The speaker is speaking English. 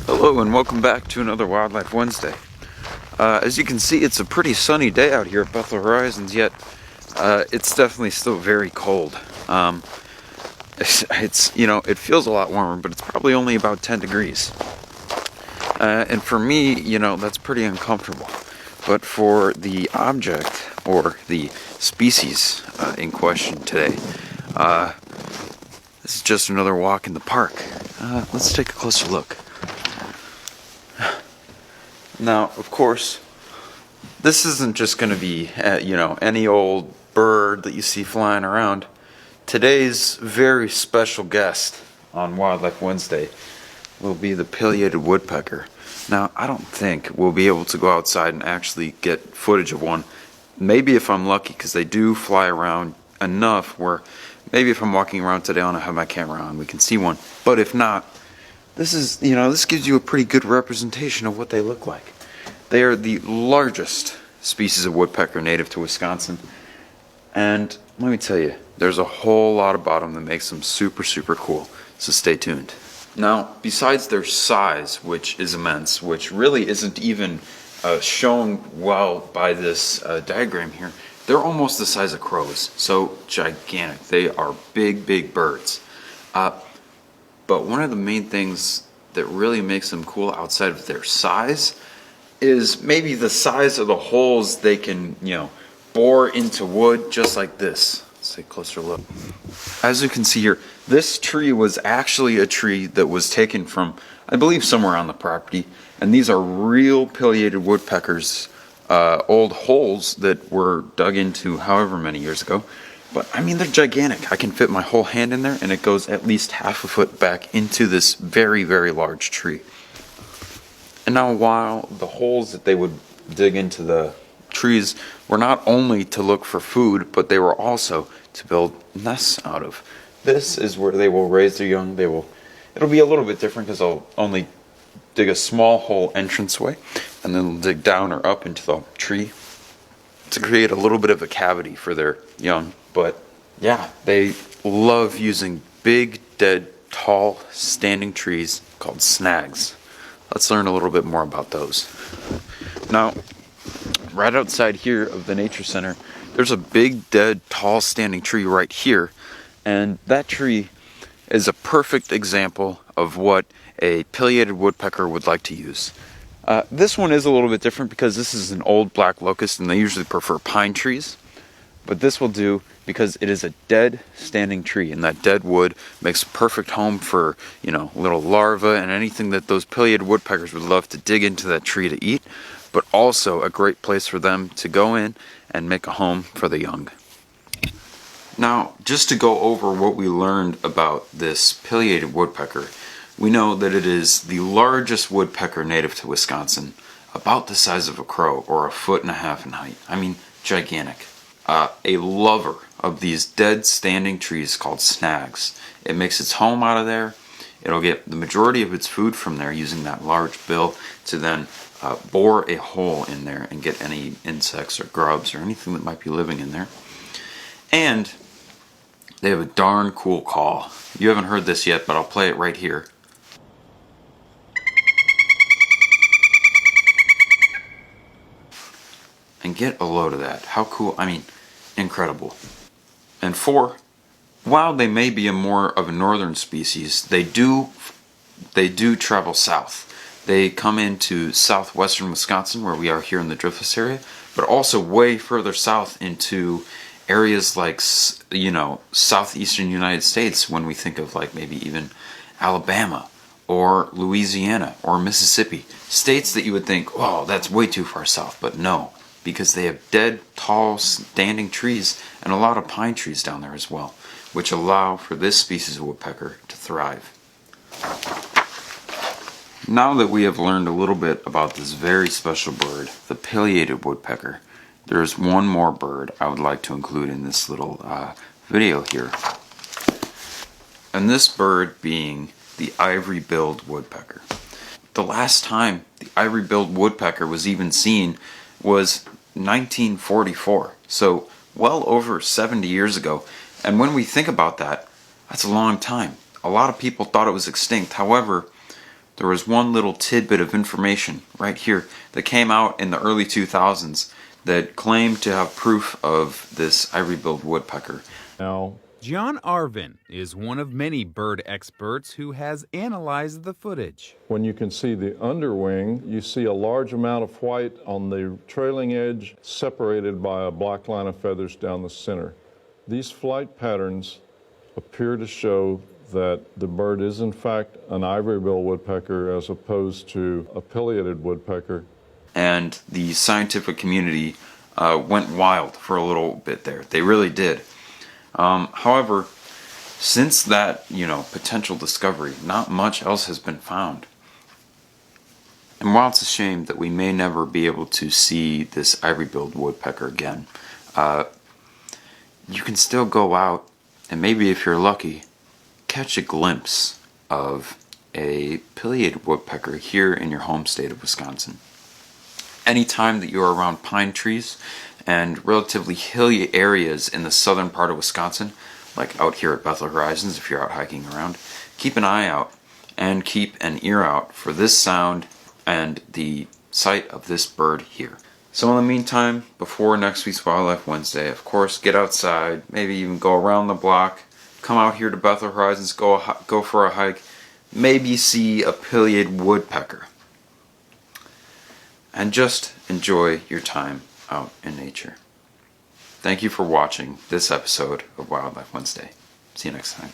Hello and welcome back to another Wildlife Wednesday. As you can see, it's a pretty sunny day out here at Bethel Horizons, yet it's definitely still very cold. It feels a lot warmer, but it's probably only about 10 degrees. And for me, that's pretty uncomfortable. But for the object, or the species in question today, this is just another walk in the park. Let's take a closer look. Now, of course, this isn't just going to be, any old bird that you see flying around. Today's very special guest on Wildlife Wednesday will be the Pileated Woodpecker. Now, I don't think we'll be able to go outside and actually get footage of one. Maybe if I'm lucky, because they do fly around enough where maybe if I'm walking around today and I have my camera on, we can see one. But if not, this gives you a pretty good representation of what they look like. They are the largest species of woodpecker native to Wisconsin. And let me tell you, there's a whole lot about them that makes them super, super cool. So stay tuned. Now, besides their size, which is immense, which really isn't even shown well by this diagram here, they're almost the size of crows. So gigantic. They are big, big birds. But one of the main things that really makes them cool outside of their size is maybe the size of the holes they can, bore into wood just like this. Let's take a closer look. As you can see here, this tree was actually a tree that was taken from, I believe, somewhere on the property. And these are real Pileated woodpeckers, old holes that were dug into however many years ago. But, they're gigantic. I can fit my whole hand in there, and it goes at least half a foot back into this very, very large tree. And now, while the holes that they would dig into the trees were not only to look for food, but they were also to build nests out of. This is where they will raise their young. It'll be a little bit different because they'll only dig a small hole entranceway, and then they'll dig down or up into the tree to create a little bit of a cavity for their young. But yeah, they love using big, dead, tall, standing trees called snags. Let's learn a little bit more about those. Now, right outside here of the Nature Center, there's a big, dead, tall, standing tree right here. And that tree is a perfect example of what a Pileated woodpecker would like to use. This one is a little bit different because this is an old black locust and they usually prefer pine trees. But this will do because it is a dead standing tree, and that dead wood makes a perfect home for, little larvae and anything that those Pileated woodpeckers would love to dig into that tree to eat, but also a great place for them to go in and make a home for the young. Now, just to go over what we learned about this Pileated woodpecker, we know that it is the largest woodpecker native to Wisconsin, about the size of a crow or 1.5 feet in height. Gigantic. A lover of these dead standing trees called snags. It makes its home out of there. It'll get the majority of its food from there using that large bill to then bore a hole in there and get any insects or grubs or anything that might be living in there. And they have a darn cool call. You haven't heard this yet, but I'll play it right here. And get a load of that. How cool. Incredible. And while they may be more of a northern species, they do travel south. They come into southwestern Wisconsin, where we are here in the Driftless area, but also way further south into areas like, southeastern United States, when we think of maybe even Alabama or Louisiana or Mississippi. States that you would think, oh, that's way too far south, but no. Because they have dead, tall, standing trees and a lot of pine trees down there as well, which allow for this species of woodpecker to thrive. Now that we have learned a little bit about this very special bird, the Pileated woodpecker, there's one more bird I would like to include in this little video here. And this bird being the Ivorybilled woodpecker. The last time the Ivorybilled woodpecker was even seen was 1944, so well over 70 years ago. And when we think about that, that's a long time. A lot of people thought it was extinct. However, there was one little tidbit of information right here that came out in the early 2000s that claimed to have proof of this Ivorybilled woodpecker. Now, John Arvin is one of many bird experts who has analyzed the footage. when you can see the underwing, you see a large amount of white on the trailing edge, separated by a black line of feathers down the center. These flight patterns appear to show that the bird is in fact an ivory-billed woodpecker as opposed to a pileated woodpecker. And the scientific community went wild for a little bit there. They really did. However, since that, potential discovery, not much else has been found. And while it's a shame that we may never be able to see this ivory-billed woodpecker again, you can still go out and maybe, if you're lucky, catch a glimpse of a pileated woodpecker here in your home state of Wisconsin. Anytime that you're around pine trees and relatively hilly areas in the southern part of Wisconsin, like out here at Bethel Horizons if you're out hiking around, keep an eye out and keep an ear out for this sound and the sight of this bird here. So in the meantime, before next week's Wildlife Wednesday, of course, get outside, maybe even go around the block, come out here to Bethel Horizons, go for a hike, maybe see a pileated woodpecker. And just enjoy your time out in nature. Thank you for watching this episode of Wildlife Wednesday. See you next time.